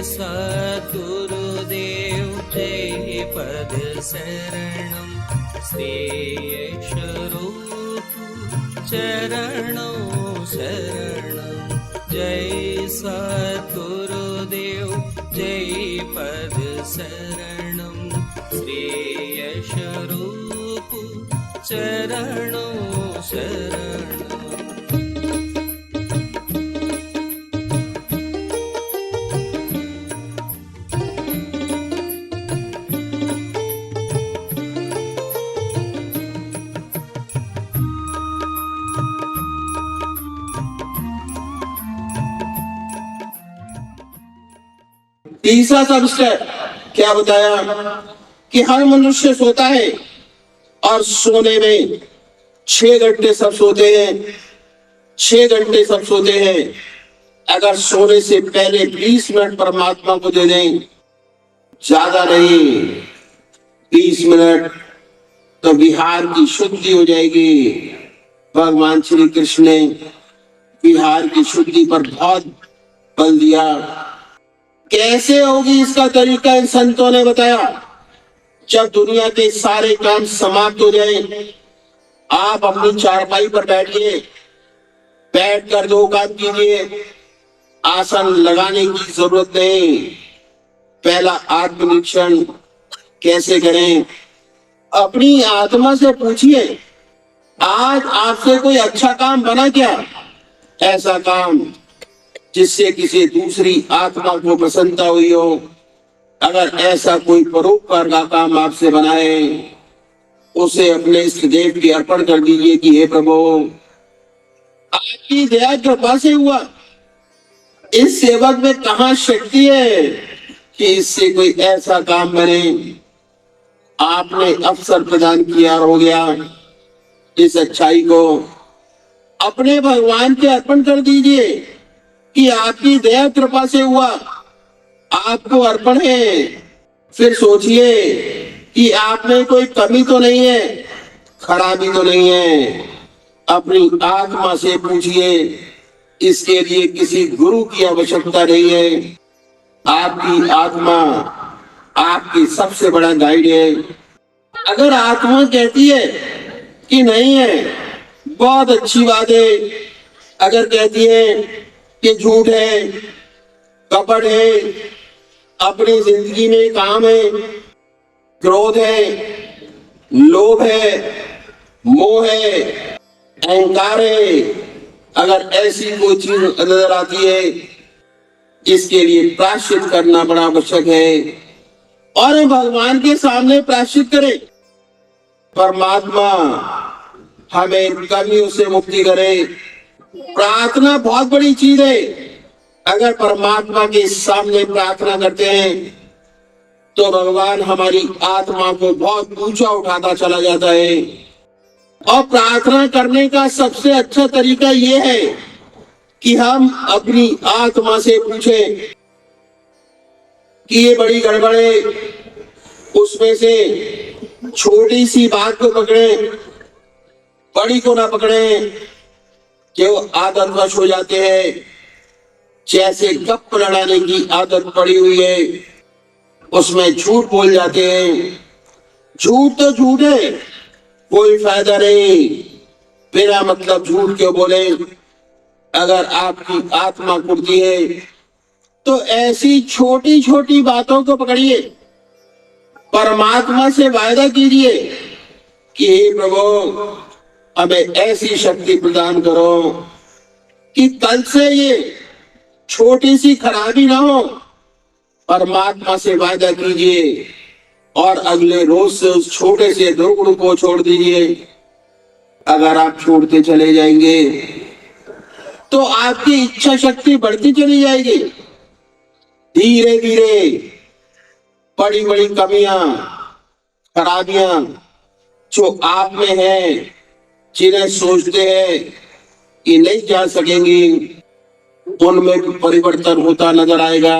सद्गुरुदेव जय पद शरणं श्रेयस्वरूप चरणों शरणं जय सद्गुरुदेव जय पद शरणं श्रेयस्वरूप चरणों शरणं। तीसरा सबस्टेप क्या बताया कि हर मनुष्य सोता है और सोने में 6 घंटे सब सोते हैं, 6 घंटे सब सोते हैं। अगर सोने से पहले 20 मिनट परमात्मा को दे दें, ज्यादा नहीं 20 मिनट, तो विहार की शुद्धि हो जाएगी। भगवान श्री कृष्ण ने विहार की शुद्धि पर बहुत बल दिया। कैसे होगी इसका तरीका इन संतों ने बताया। जब दुनिया के सारे काम समाप्त हो जाए, आप अपनी चारपाई पर बैठिए, बैठकर 2 काम कीजिए। आसन लगाने की जरूरत नहीं। पहला आत्मनिरीक्षण कैसे करें, अपनी आत्मा से पूछिए, आज आपसे कोई अच्छा काम बना क्या? ऐसा काम जिससे किसी दूसरी आत्मा को प्रसन्नता हुई हो। अगर ऐसा कोई परोपकार का काम आपसे बनाए, उसे अपने इष्ट देव की अर्पण कर दीजिए कि हे प्रभु, आपकी दया कृपा से हुआ। इस सेवक में कहाँ शक्ति है कि इससे कोई ऐसा काम बने। आपने अवसर प्रदान किया, हो गया। इस अच्छाई को अपने भगवान के अर्पण कर दीजिए कि आपकी दया कृपा से हुआ, आपको अर्पण है। फिर सोचिए कि आप में कोई कमी तो नहीं है, खराबी तो नहीं है। अपनी आत्मा से पूछिए, इसके लिए किसी गुरु की आवश्यकता नहीं है। आपकी आत्मा आपकी सबसे बड़ा गाइड है। अगर आत्मा कहती है कि नहीं है, बहुत अच्छी बात है। अगर कहती है कि झूठ है, कपट है, अपनी जिंदगी में काम है, क्रोध है, लोभ है, मोह है, अहंकार है, अगर ऐसी कोई चीज नजर आती है, इसके लिए प्रायश्चित करना बड़ा आवश्यक है। और भगवान के सामने प्रायश्चित करें। परमात्मा हमें कमियों से मुक्ति करे। प्रार्थना बहुत बड़ी चीज है। अगर परमात्मा के सामने प्रार्थना करते हैं तो भगवान हमारी आत्मा को बहुत ऊंचा उठाता चला जाता है। और प्रार्थना करने का सबसे अच्छा तरीका यह है कि हम अपनी आत्मा से पूछें कि ये बड़ी गड़बड़ है, उसमें से छोटी सी बात को पकड़े, बड़ी को ना पकड़े। जो आदतवश हो जाते हैं, जैसे गप लड़ाने की आदत पड़ी हुई है, उसमें झूठ बोल जाते हैं। झूठ तो झूठ है, कोई फायदा नहीं। बिना मतलब झूठ क्यों बोले। अगर आपकी आत्मा कुर्ती है तो ऐसी छोटी छोटी बातों को पकड़िए। परमात्मा से वायदा कीजिए कि हे प्रभु, हमें ऐसी शक्ति प्रदान करो कि कल से ये छोटी सी खराबी ना हो। परमात्मा से वायदा कीजिए और अगले रोज से उस छोटे से दुर्गुण को छोड़ दीजिए। अगर आप छोड़ते चले जाएंगे तो आपकी इच्छा शक्ति बढ़ती चली जाएगी। धीरे धीरे बड़ी बड़ी कमियां, खराबियां जो आप में है, जिन्हें सोचते हैं कि नहीं जा सकेंगी, उनमें भी परिवर्तन होता नजर आएगा।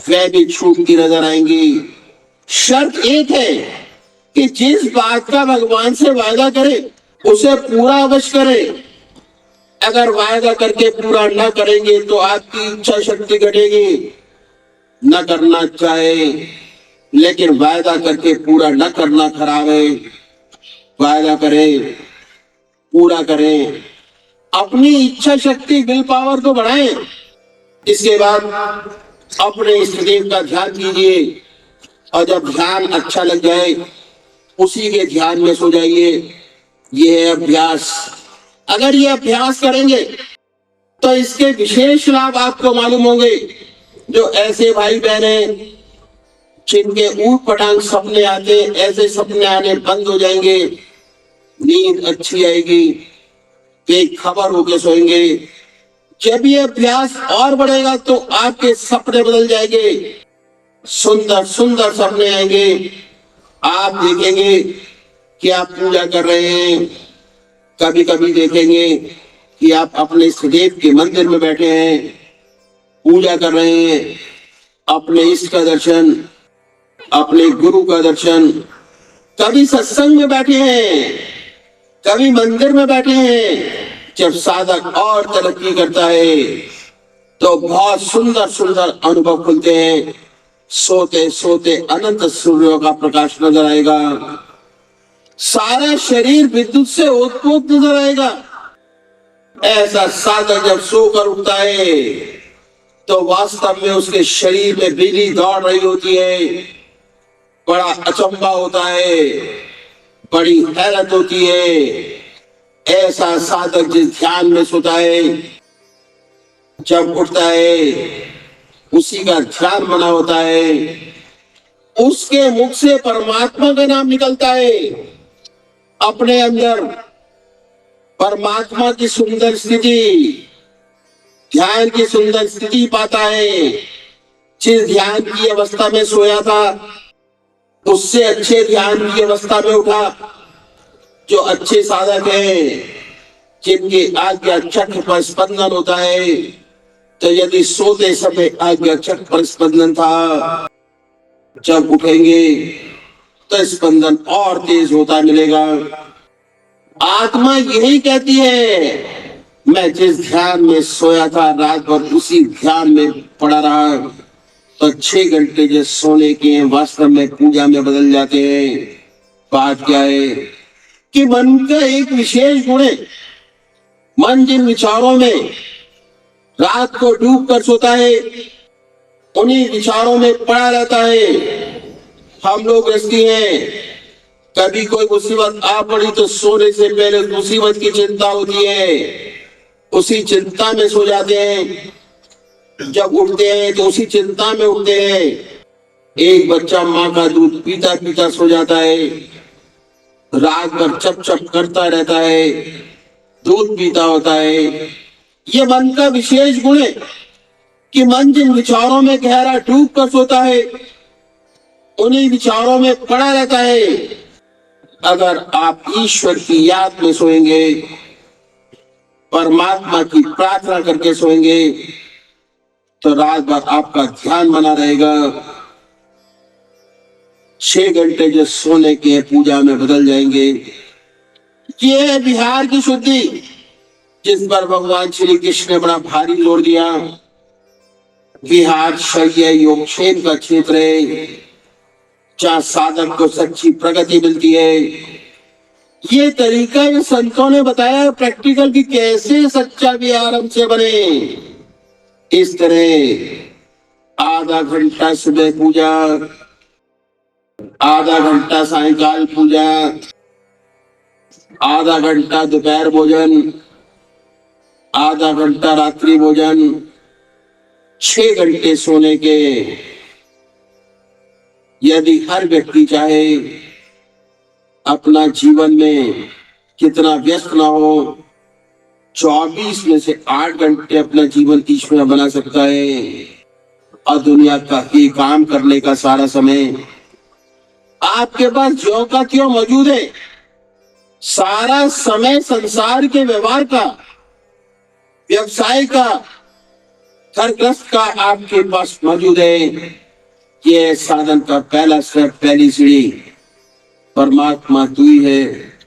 वह भी छूटती नजर आएंगी। शर्त एक है कि जिस बात का भगवान से वायदा करे उसे पूरा अवश्य करें। अगर वायदा करके पूरा न करेंगे तो आपकी इच्छा शक्ति घटेगी, न करना चाहे, लेकिन वायदा करके पूरा न करना खराब है। वायदा करें, पूरा करें, अपनी इच्छा शक्ति विल पावर को बढ़ाएं। इसके बाद अपने इष्ट देव का ध्यान कीजिए और जब ध्यान अच्छा लग जाए उसी के ध्यान में सो जाइए। ये है अभ्यास। अगर ये अभ्यास करेंगे तो इसके विशेष लाभ आपको मालूम होंगे। जो ऐसे भाई बहन जिनके ऊट पटांग सपने आते, ऐसे सपने आने बंद हो जाएंगे, नींद अच्छी आएगी, बेखबर होके सोएंगे। जब ये अभ्यास और बढ़ेगा तो आपके सपने बदल जाएंगे, सुंदर सुंदर सपने आएंगे। आप देखेंगे कि आप पूजा कर रहे हैं, कभी कभी देखेंगे कि आप अपने सदैव के मंदिर में बैठे हैं, पूजा कर रहे हैं, अपने इष्ट का दर्शन, अपने गुरु का दर्शन, कभी सत्संग में बैठे हैं, कभी मंदिर में बैठे हैं। जब साधक और तरक्की करता है तो बहुत सुंदर सुंदर अनुभव खुलते हैं। सोते सोते अनंत सूर्यों का प्रकाश नजर आएगा, सारा शरीर विद्युत से ओतप्रोत नजर आएगा। ऐसा साधक जब सोकर उठता है तो वास्तव में उसके शरीर में बिजली दौड़ रही होती है। बड़ा अचंभा होता है, बड़ी हैरत होती है। ऐसा साधक जिस ध्यान में सोता है, जब उठता है उसी का ध्यान बना होता है, उसके मुख से परमात्मा का नाम निकलता है। अपने अंदर परमात्मा की सुंदर स्थिति, ध्यान की सुंदर स्थिति पाता है। जिस ध्यान की अवस्था में सोया था उससे अच्छे ध्यान की अवस्था में उठा। जो अच्छे साधक हैं, जिनकी आज्ञा चक्र पर स्पंदन होता है, तो यदि सोते समय आज्ञा चक्र पर स्पंदन था, जब उठेंगे तो स्पंदन और तेज होता मिलेगा। आत्मा यही कहती है, मैं जिस ध्यान में सोया था रात भर उसी ध्यान में पड़ा रहा, तो 6 घंटे जो सोने के वास्तव में पूजा में बदल जाते हैं। बात क्या है कि मन का एक विशेष गुण है। मन जिन विचारों में रात को डूब कर सोता है, उन्हीं विचारों में पड़ा रहता है। हम लोग रस्ती हैं, कभी कोई मुसीबत आ पड़ी तो सोने से पहले मुसीबत की चिंता होती है, उसी चिंता में सो जाते हैं। जब उठते हैं तो उसी चिंता में उठते हैं। एक बच्चा माँ का दूध पीता पीता सो जाता है, रात भर चप चप करता रहता है, दूध पीता होता है। ये मन का विशेष गुण है कि मन जिन विचारों में गहरा डूब कर सोता है, उन्हीं विचारों में पड़ा रहता है। अगर आप ईश्वर की याद में सोएंगे, परमात्मा की प्रार्थना करके सोएंगे, तो रात भर आपका ध्यान बना रहेगा। 6 घंटे जो सोने के पूजा में बदल जाएंगे। ये है बिहार की शुद्धि, जिस पर भगवान श्री कृष्ण ने बड़ा भारी जोर दिया। बिहार शौर्य योगक्षेम का क्षेत्र है, जहाँ साधक को सच्ची प्रगति मिलती है। ये तरीका जो संतों ने बताया प्रैक्टिकल की कैसे सच्चा बिहार हमसे बने। इस तरह आधा घंटा सुबह पूजा, आधा घंटा सायंकाल पूजा, आधा घंटा दोपहर भोजन, आधा घंटा रात्रि भोजन, 6 घंटे सोने के। यदि हर व्यक्ति चाहे अपना जीवन में कितना व्यस्त ना हो, 24 में से 8 घंटे अपना जीवन ईश्वर बना सकता है और दुनिया का ही काम करने का सारा समय आपके पास ज्यों का त्यों मौजूद है। सारा समय संसार के व्यवहार का, व्यवसाय का, घर गृहस्थ का आपके पास मौजूद है। ये साधन का पहला स्टेप, पहली सीढ़ी, परमात्मा तू ही है,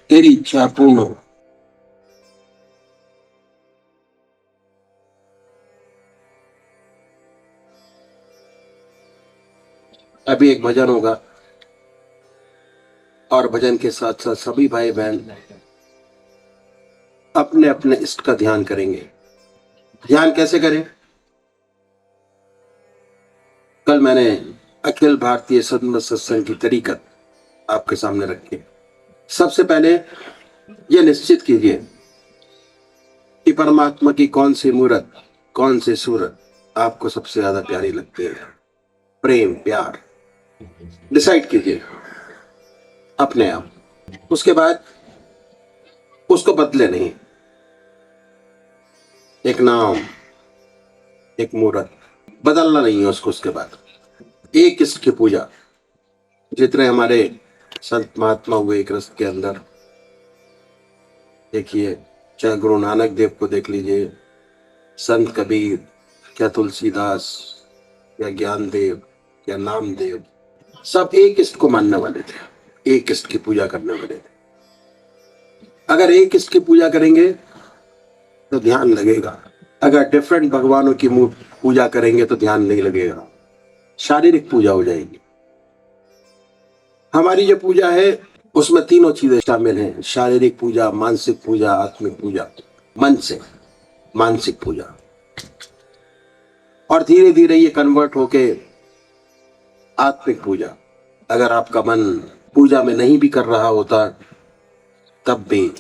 तेरी इच्छा पूर्ण हो। अभी एक भजन होगा और भजन के साथ साथ सभी भाई बहन अपने अपने इष्ट का ध्यान करेंगे। ध्यान कैसे करें? कल मैंने अखिल भारतीय सदमत सत्संग की तरीकत आपके सामने रखी। सबसे पहले यह निश्चित कीजिए कि परमात्मा की कौन सी मूर्त, कौन सी सूरत आपको सबसे ज्यादा प्यारी लगती है। प्रेम, प्यार डिसाइड कीजिए अपने आप। उसके बाद उसको बदले नहीं। एक नाम, एक मूर्त, बदलना नहीं है उसको। उसके बाद एक इष्ट की पूजा। जितने हमारे संत महात्मा हुए एक रस के अंदर, देखिए, चाहे गुरु नानक देव को देख लीजिए, संत कबीर, क्या तुलसीदास, क्या ज्ञानदेव, क्या नामदेव, सब एक इष्ट को मानने वाले थे, एक इष्ट की पूजा करने वाले थे। अगर एक इष्ट की पूजा करेंगे तो ध्यान लगेगा। अगर डिफरेंट भगवानों की पूजा करेंगे तो ध्यान नहीं लगेगा, शारीरिक पूजा हो जाएगी। हमारी जो पूजा है उसमें तीनों चीजें शामिल हैं, शारीरिक पूजा, मानसिक पूजा, आत्मिक पूजा। मन से मानसिक पूजा, और धीरे धीरे ये कन्वर्ट होके आत्मिक पूजा। अगर आपका मन पूजा में नहीं भी कर रहा होता तब भी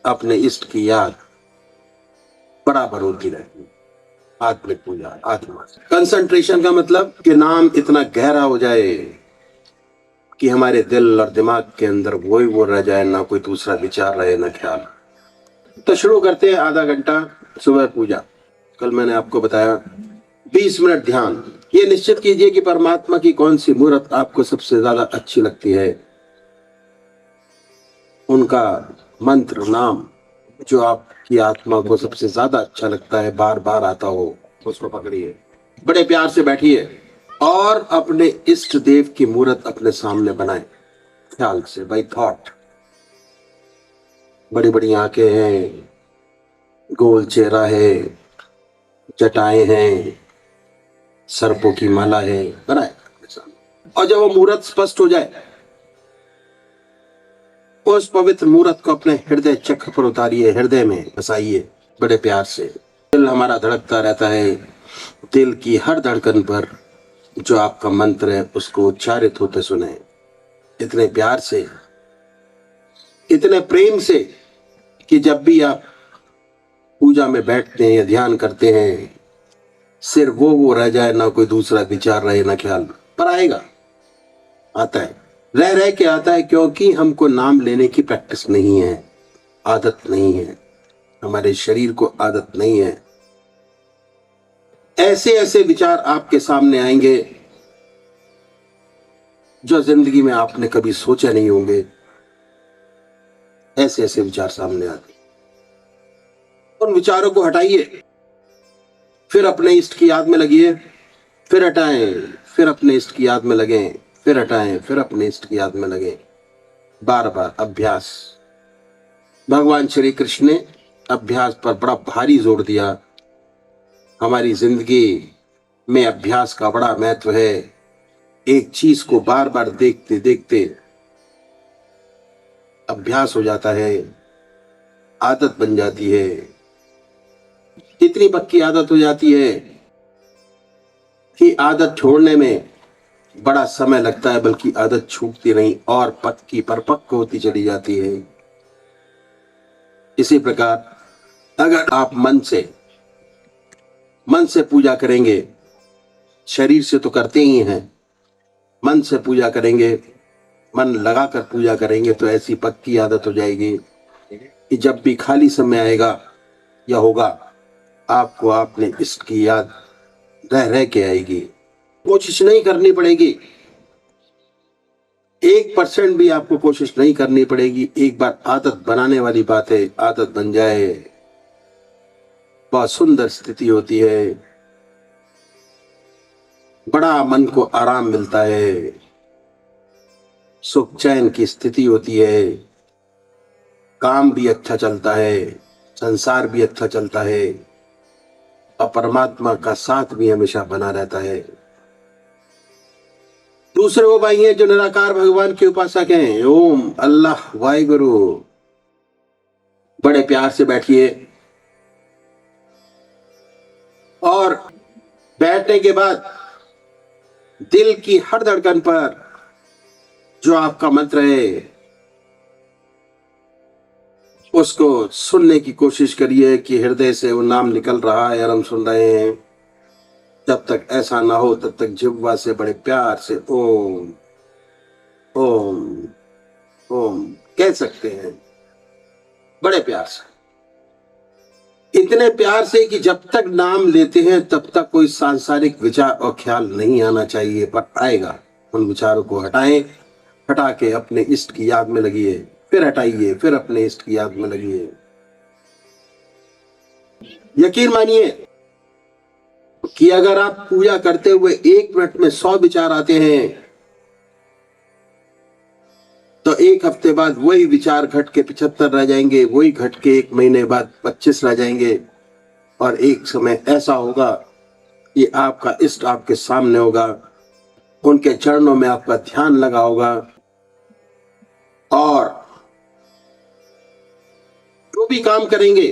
अपने इष्ट की याद बराबर होती रहती। आत्मिक पूजा, आत्मा से कंसंट्रेशन का मतलब कि नाम इतना गहरा हो जाए कि हमारे दिल और दिमाग के अंदर वो रह जाए, ना कोई दूसरा विचार रहे, ना ख्याल। तो शुरू करते हैं आधा घंटा सुबह पूजा। कल मैंने आपको बताया 20 मिनट ध्यान। ये निश्चित कीजिए कि परमात्मा की कौन सी मूर्त आपको सबसे ज्यादा अच्छी लगती है, उनका मंत्र, नाम जो आपकी आत्मा को सबसे ज्यादा अच्छा लगता है, बार बार आता हो, उसको पकड़िए, बड़े प्यार से बैठिए और अपने इष्ट देव की मूर्त अपने सामने बनाए ख्याल से, बाय थॉट। बड़ी बड़ी आंखें हैं, गोल चेहरा है, जटाएं हैं, सर्पों की माला है, बनाए अपने सामने। और जब वो मूर्त स्पष्ट हो जाए, उस पवित्र मूर्त को अपने हृदय चक्र पर उतारिए, हृदय में बसाइए बड़े प्यार से। दिल हमारा धड़कता रहता है, दिल की हर धड़कन पर जो आपका मंत्र है उसको उच्चारित होते सुने, इतने प्यार से, इतने प्रेम से कि जब भी आप पूजा में बैठते हैं या ध्यान करते हैं, सिर्फ वो रह जाए, ना कोई दूसरा विचार रहे, ना ख्याल। पर आएगा, आता है, रह रह के आता है, क्योंकि हमको नाम लेने की प्रैक्टिस नहीं है, आदत नहीं है, हमारे शरीर को आदत नहीं है। ऐसे ऐसे विचार आपके सामने आएंगे जो जिंदगी में आपने कभी सोचे नहीं होंगे। ऐसे ऐसे विचार सामने आते, उन विचारों को हटाइए, फिर अपने इष्ट की याद में लगिए, फिर हटाएं, फिर अपने इष्ट की याद में लगें, फिर हटाएं, फिर अपने इष्ट की याद में लगें। बार बार अभ्यास। भगवान श्री कृष्ण ने अभ्यास पर बड़ा भारी जोर दिया। हमारी जिंदगी में अभ्यास का बड़ा महत्व है। एक चीज को बार बार देखते देखते अभ्यास हो जाता है, आदत बन जाती है। इतनी पक्की आदत हो जाती है कि आदत छोड़ने में बड़ा समय लगता है, बल्कि आदत छूटती नहीं और पक्की परिपक्व होती चली जाती है। इसी प्रकार अगर आप मन से पूजा करेंगे, शरीर से तो करते ही हैं, मन से पूजा करेंगे, मन लगाकर पूजा करेंगे, तो ऐसी पक्की आदत हो जाएगी कि जब भी खाली समय आएगा या होगा, आपको अपने इष्ट की याद रह रह के आएगी। कोशिश नहीं करनी पड़ेगी, 1% भी आपको कोशिश नहीं करनी पड़ेगी। एक बार आदत बनाने वाली बात है, आदत बन जाए, बहुत सुंदर स्थिति होती है, बड़ा मन को आराम मिलता है, सुख चैन की स्थिति होती है, काम भी अच्छा चलता है, संसार भी अच्छा चलता है और परमात्मा का साथ भी हमेशा बना रहता है। दूसरे वो भाई हैं जो निराकार भगवान के उपासक हैं। ओम अल्लाह वाहिगुरु। बड़े प्यार से बैठिए और बैठने के बाद दिल की हर धड़कन पर जो आपका मंत्र है उसको सुनने की कोशिश करिए कि हृदय से वो नाम निकल रहा है और हम सुन रहे हैं। जब तक ऐसा ना हो तब तक जिह्वा से बड़े प्यार से ओम ओम ओम कह सकते हैं, बड़े प्यार से, इतने प्यार से कि जब तक नाम लेते हैं तब तक कोई सांसारिक विचार और ख्याल नहीं आना चाहिए, पर आएगा। उन विचारों को हटाएं, हटा के अपने इष्ट की याद में लगिए, फिर हटाइए, फिर अपने इष्ट की याद में लगिए। यकीन मानिए कि अगर आप पूजा करते हुए 1 मिनट में 100 विचार आते हैं तो 1 हफ्ते बाद वही विचार घट के 75 रह जाएंगे, वही घट के 1 महीने बाद 25 रह जाएंगे। और एक समय ऐसा होगा कि आपका इष्ट आपके सामने होगा, उनके चरणों में आपका ध्यान लगा होगा और जो भी काम करेंगे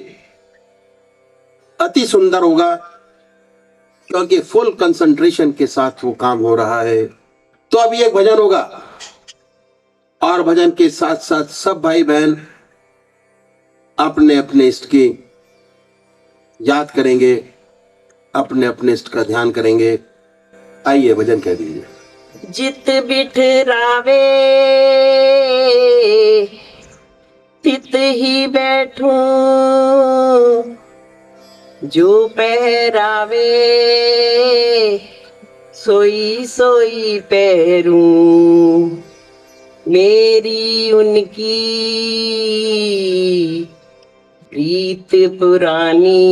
अति सुंदर होगा, क्योंकि फुल कंसंट्रेशन के साथ वो काम हो रहा है। तो अभी एक भजन होगा और भजन के साथ साथ सब भाई बहन अपने अपने इष्ट की याद करेंगे, अपने अपने इष्ट का ध्यान करेंगे। आइए भजन कह दीजिए। जित बिठरावे तित ही बैठूं, जो पहरावे सोई सोई पैरूं। मेरी उनकी प्रीत पुरानी,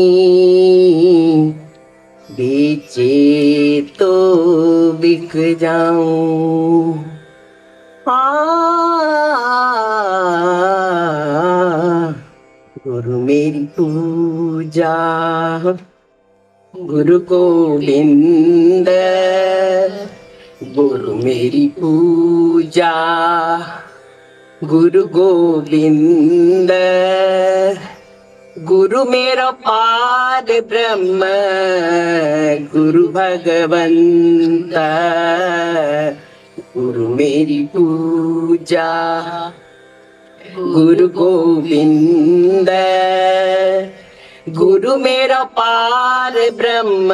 बेचे तो बिक जाऊं। गुरु मेरी पूजा, गुरु गोविंद। गुरु मेरी पूजा, गुरु गोविंद। गुरु मेरा पार ब्रह्म, गुरु भगवंत। गुरु मेरी पूजा, गुरु गोविंद। गुरु मेरा पार ब्रह्म,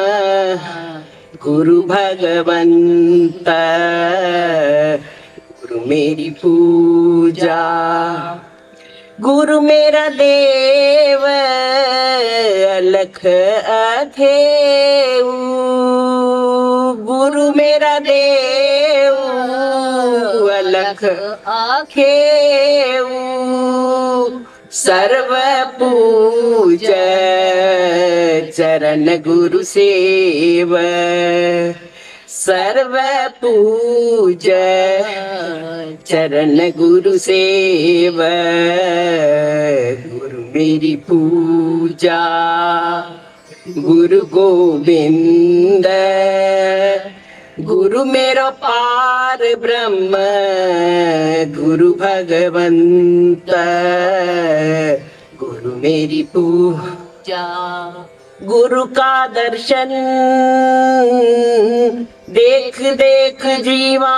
गुरु भगवंत। गुरु मेरी पूजा, गुरु मेरा देव अलख अथेऊ। गुरु मेरा देव अलख आखेऊ। सर्व पूज चरण गुरु सेव। सर्व पूज चरण गुरु सेव। गुरु मेरी पूजा, गुरु गोविंद। गुरु मेरा पार ब्रह्म, गुरु भगवंत। गुरु मेरी पूजा, गुरु का दर्शन देख देख जीवा।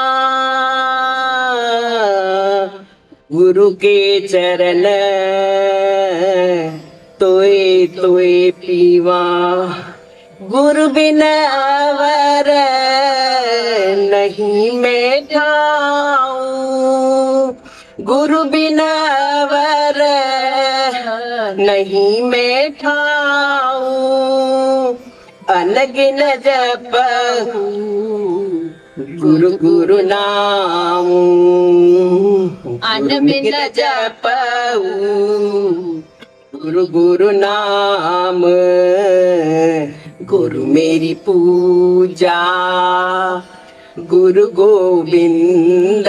गुरु के चरण तोए तोए पीवा। गुरु बिन अवर नहीं मैं ठाऊं। गुरु बिन अवर नहीं मैं ठाऊं। अनगिन जपहूं गुरु गुरु नाम। अनगिन जपहूं गुरु गुरु नाम। गुरु मेरी पूजा, गुरु गोविंद।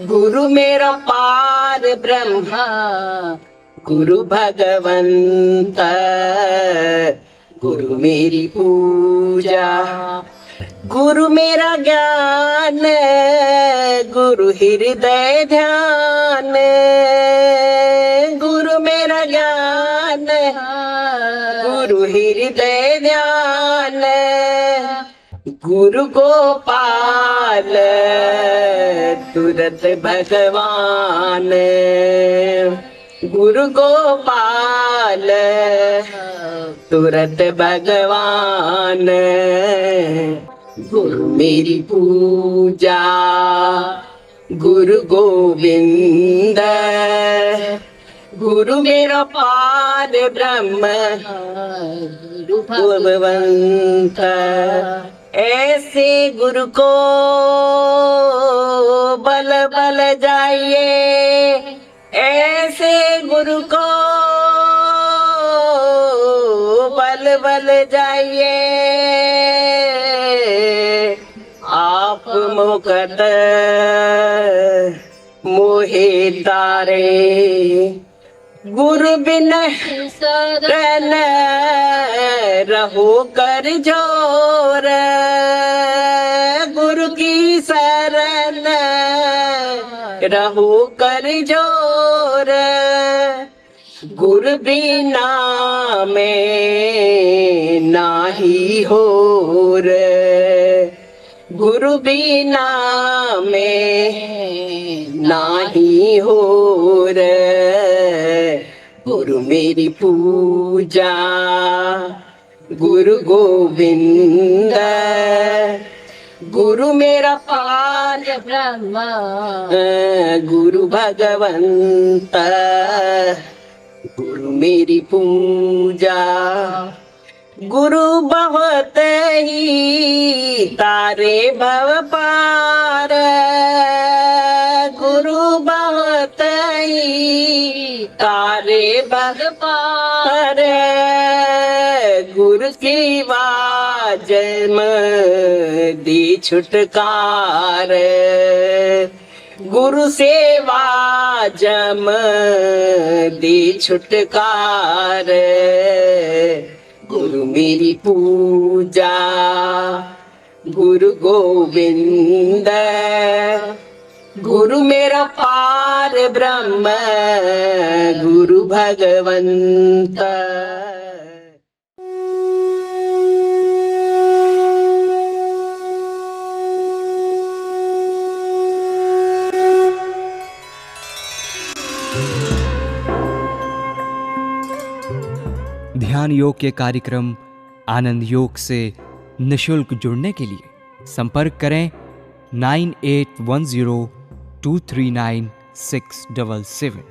गुरु मेरा पार ब्रह्मा, गुरु भगवंत। गुरु मेरी पूजा, गुरु मेरा ज्ञान, गुरु हृदय ध्यान, गुरु मेरा ज्ञान, गुरु हृदय ध्यान, गुरु गोपाल तुरत भगवान, गुरु गोपाल तुरत भगवान, गुरु मेरी पूजा, गुरु गोविंद, गुरु मेरा पार ब्रह्म, गुरु भगवंत। ऐसे गुरु को बल बल जाइए, ऐसे गुरु को बल बल जाइए, आप मुकद मोहे तारे, गुरु बिन शरण रहो कर जोर, गुरु की शरण रहो कर जोर, गुरु बिना में नाही होर, गुरु बिना में नाही होर, गुरु मेरी पूजा, गुरु गोविंद, गुरु मेरा पार ब्रह्म, गुरु भगवंत, गुरु मेरी पूजा, गुरु बहुत ही तारे भव पार, गुरु बहुत ही तारे भव पार, गुरु की वाजम दी छुटकार, गुरु सेवा जम दी छुटकार, गुरु मेरी पूजा, गुरु गोविंद, गुरु मेरा पार ब्रह्म, गुरु भगवंत। ध्यान योग के कार्यक्रम आनंद योग से निशुल्क जुड़ने के लिए संपर्क करें 9810239677।